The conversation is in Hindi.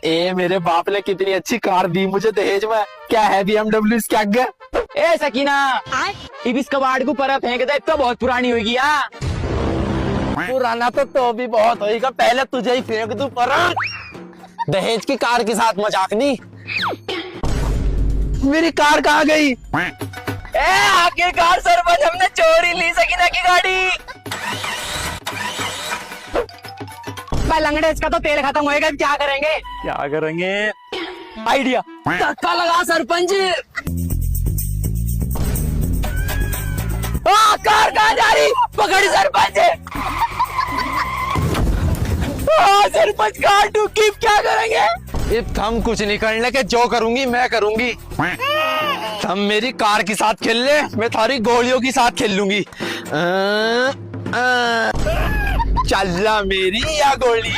ए मेरे बाप ने कितनी अच्छी कार दी मुझे दहेज में। क्या है BMW इसके आगे? ए सकीना, इब इस कबाड़ को पर फेंक दे, तो बहुत पुरानी होगी। पुराना तो भी बहुत होगा, पहले तुझे ही फेंक दूं पर। दहेज की कार के साथ मजाक नहीं। मेरी कार कहाँ गई? ए आखिरकार सरपंच हमने चोरी ली सकीना की गाड़ी। लंगड़े, इसका तो तेल खत्म होएगा, क्या करेंगे? क्या करेंगे? आइडिया, धक्का लगा सरपंच। कार कहाँ जा रही? पकड़ सरपंच। सरपंच कार टूकी, क्या करेंगे? इब हम कुछ नहीं करने के, जो करूंगी मैं करूंगी। हम मेरी कार के साथ खेल ले, मैं थारी गोलियों के साथ खेल लूंगी। चल मेरी या गोली।